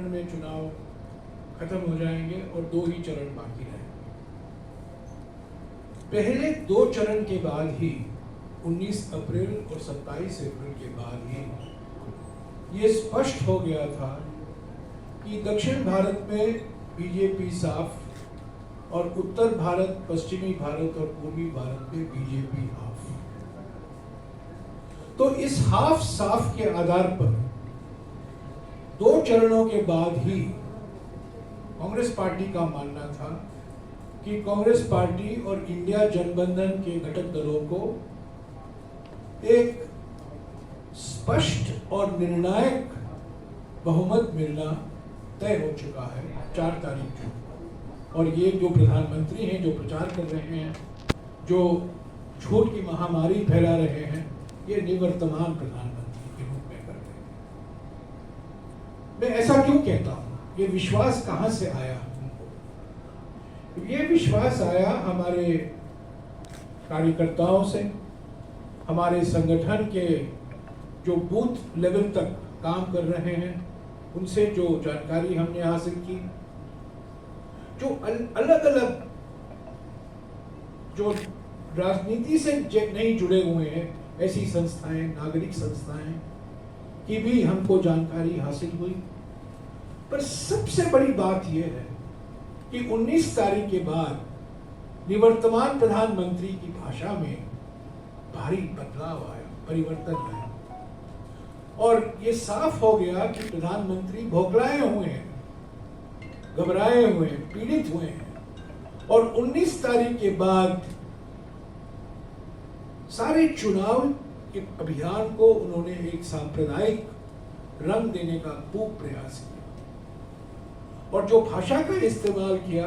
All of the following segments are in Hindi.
चरण में चुनाव खत्म हो जाएंगे और 2 ही चरण बाकी रहेंगे। पहले 2 चरण के बाद ही 19 अप्रैल और 27 अप्रैल के बाद ही ये स्पष्ट हो गया था कि दक्षिण भारत में बीजेपी साफ और उत्तर भारत, पश्चिमी भारत और पूर्वी भारत में बीजेपी हाफ। तो इस हाफ साफ के आधार पर 2 चरणों के बाद ही कांग्रेस पार्टी का मानना था कि कांग्रेस पार्टी और इंडिया जनगठबंधन के घटक दलों को एक स्पष्ट और निर्णायक बहुमत मिलना तय हो चुका है 4 तारीख को। और ये जो प्रधानमंत्री हैं, जो प्रचार कर रहे हैं, जो झूठ की महामारी फैला रहे हैं, ये निवर्तमान प्रधानमंत्री के रूप में कर रहे हैं। मैं ऐसा क्यों कहता हूं? ये विश्वास कहां से आया हमको? ये विश्वास आया हमारे कार्यकर्ताओं से, हमारे संगठन के जो बूथ लेवल तक काम कर रहे हैं उनसे जो जानकारी हमने हासिल की, जो अलग अलग जो राजनीति से नहीं जुड़े हुए हैं ऐसी संस्थाएं, नागरिक संस्थाएं की भी हमको जानकारी हासिल हुई। पर सबसे बड़ी बात यह है कि 19 तारीख के बाद निवर्तमान प्रधानमंत्री की भाषा में भारी बदलाव आया, परिवर्तन आया और ये साफ हो गया कि प्रधानमंत्री बौखलाए हुए हैं, घबराए हुए हैं, पीड़ित हुए हैं। और 19 तारीख के बाद सारे चुनाव के अभियान को उन्होंने एक सांप्रदायिक रंग देने का खूब प्रयास किया और जो भाषा का इस्तेमाल किया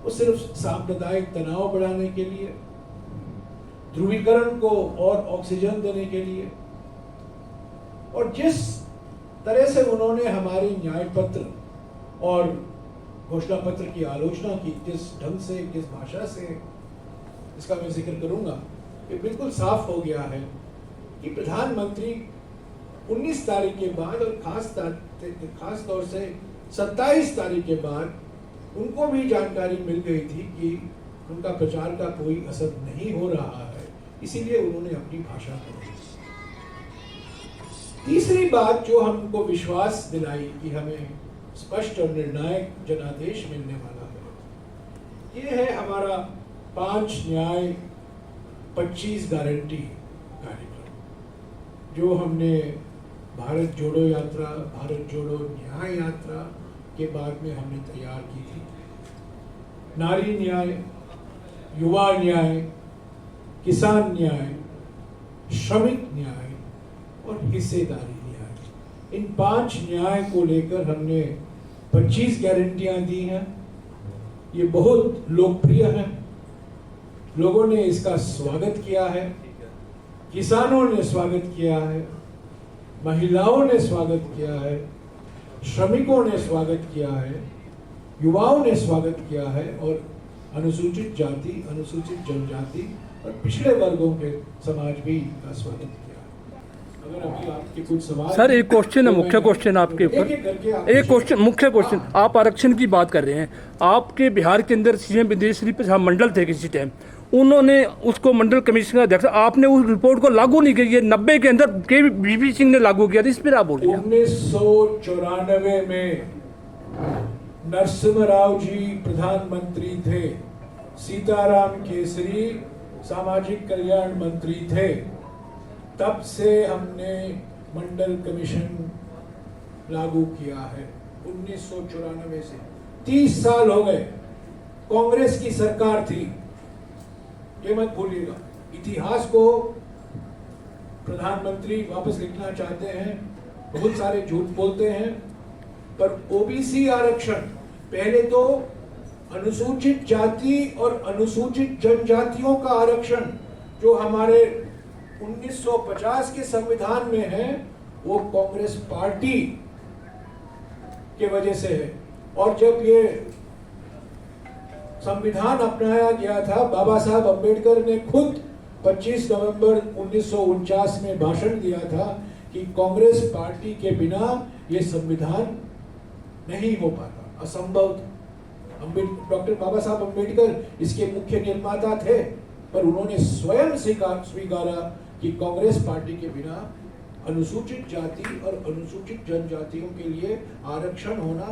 वो सिर्फ सांप्रदायिक तनाव बढ़ाने के लिए, ध्रुवीकरण को और ऑक्सीजन देने के लिए, और जिस तरह से उन्होंने हमारे न्याय पत्र और घोषणा पत्र की आलोचना की, जिस ढंग से, जिस भाषा से, इसका मैं जिक्र करूंगा, ये बिल्कुल साफ हो गया है कि प्रधानमंत्री 19 तारीख के बाद और खास तौर से 27 तारीख के बाद उनको भी जानकारी मिल गई थी कि उनका प्रचार का कोई असर नहीं हो रहा है, इसीलिए उन्होंने अपनी भाषा बदली। तीसरी बात जो हमको विश्वास दिलाई कि हमें स्पष्ट और निर्णायक जनादेश मिलने वाला है, ये है हमारा 5 न्याय 25 गारंटी कार्यक्रम, जो हमने भारत जोड़ो यात्रा, भारत जोड़ो न्याय यात्रा के बाद में हमने तैयार की थी। नारी न्याय, युवा न्याय, किसान न्याय, श्रमिक न्याय और हिस्सेदारी न्याय, इन 5 न्याय को लेकर हमने 25 गारंटियां दी हैं। ये बहुत लोकप्रिय है, लोगों ने इसका स्वागत किया है, किसानों ने स्वागत किया है, महिलाओं ने स्वागत किया है, श्रमिकों ने स्वागत किया है, युवाओं ने स्वागत किया है और अनुसूचित जाति, अनुसूचित जनजाति और पिछड़े वर्गों के समाज भी का स्वागत किया है। अगर अभी आपके कुछ सवाल सर, एक क्वेश्चन है, मुख्य क्वेश्चन आपके ऊपर, एक क्वेश्चन, मुख्य क्वेश्चन, आप आरक्षण की बात कर रहे हैं। आपके बिहार के अंदर सीएम विदेश मंडल थे किसी टाइम, उन्होंने उसको मंडल कमीशन का अध्यक्ष, आपने उस रिपोर्ट को लागू नहीं किया। 90 के अंदर के वीपी सिंह ने लागू किया था, इस पर आप बोल रहे हैं। 1994 में नरसिम्हा राव जी प्रधानमंत्री थे, सीताराम केसरी सामाजिक कल्याण मंत्री थे, तब से हमने मंडल कमीशन लागू किया है। 1994 से 30 साल हो गए, कांग्रेस की सरकार थी, ये मत भूलिएगा। इतिहास को प्रधानमंत्री वापस लिखना चाहते हैं, बहुत सारे झूठ बोलते हैं, पर ओबीसी आरक्षण, पहले तो अनुसूचित जाति और अनुसूचित जनजातियों का आरक्षण जो हमारे 1950 के संविधान में है, वो कांग्रेस पार्टी के वजह से है। और जब ये संविधान अपनाया गया था, बाबा साहब अंबेडकर ने खुद 25 नवंबर 1949 में भाषण दिया था कि कांग्रेस पार्टी के बिना ये संविधान नहीं हो पाता, असंभव था। डॉक्टर बाबा साहब अम्बेडकर इसके मुख्य निर्माता थे, पर उन्होंने स्वयं स्वीकारा कि कांग्रेस पार्टी के बिना अनुसूचित जाति और अनुसूचित जनजातियों के लिए आरक्षण होना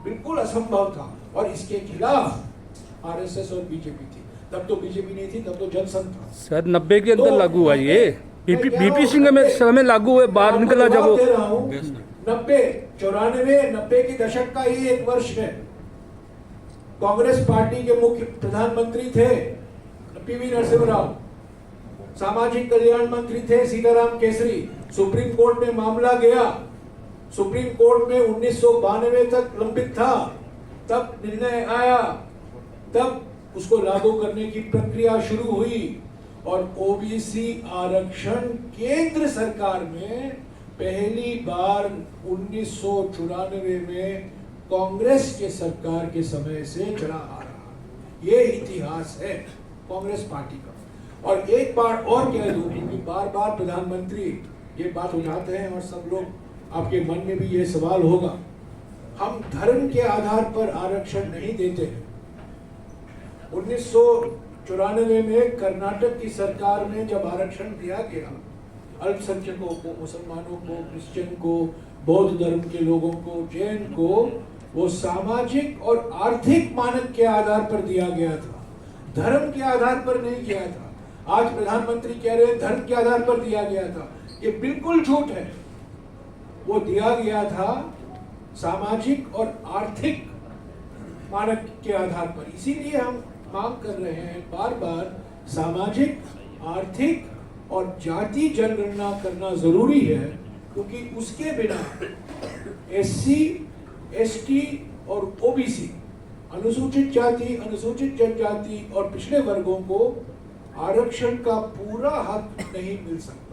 बिल्कुल असंभव था, और इसके खिलाफ आरएसएस और बीजेपी थी। तब तो बीजेपी नहीं थी, तब तो जनसंघ था। सर 90 के अंदर तो लागू हुआ ये, बीपी सिंह में समय लागू हुए, बाहर निकला जब वो 90 के दशक का ही एक वर्ष है। कांग्रेस पार्टी के मुख्य प्रधानमंत्री थे पीवी नरसिम्हा राव, सामाजिक कल्याण मंत्री थे सीताराम केसरी। सुप्रीम कोर्ट में मामला गया, सुप्रीम कोर्ट में 1992 तक लंबित था, तब निर्णय आया, तब उसको लागू करने की प्रक्रिया शुरू हुई, और ओबीसी आरक्षण केंद्र सरकार में पहली बार 1994 में कांग्रेस के सरकार के समय से चला आ रहा। ये इतिहास है कांग्रेस पार्टी का। और एक बार और कह दूं कि बार बार प्रधानमंत्री ये बात उठाते हैं और सब लोग आपके मन में भी ये सवाल होगा, हम धर्म के आधार पर आरक्षण नहीं देते हैं। 1994 में कर्नाटक की सरकार में जब आरक्षण दिया गया अल्पसंख्यकों को, मुसलमानों को, क्रिश्चियन को, बौद्ध धर्म के लोगों को, जैन को, वो सामाजिक और आर्थिक मानक के आधार पर दिया गया था, धर्म के आधार पर नहीं किया था। आज प्रधानमंत्री कह रहे हैं धर्म के आधार पर दिया गया था, ये बिल्कुल झूठ है। वो दिया गया था सामाजिक और आर्थिक मानक के आधार पर। इसीलिए हम मांग कर रहे हैं बार बार, सामाजिक, आर्थिक और जाति जनगणना करना जरूरी है, क्योंकि उसके बिना एससी, एसटी और ओबीसी, अनुसूचित जाति, अनुसूचित जनजाति और पिछड़े वर्गों को आरक्षण का पूरा हक नहीं मिल सकता।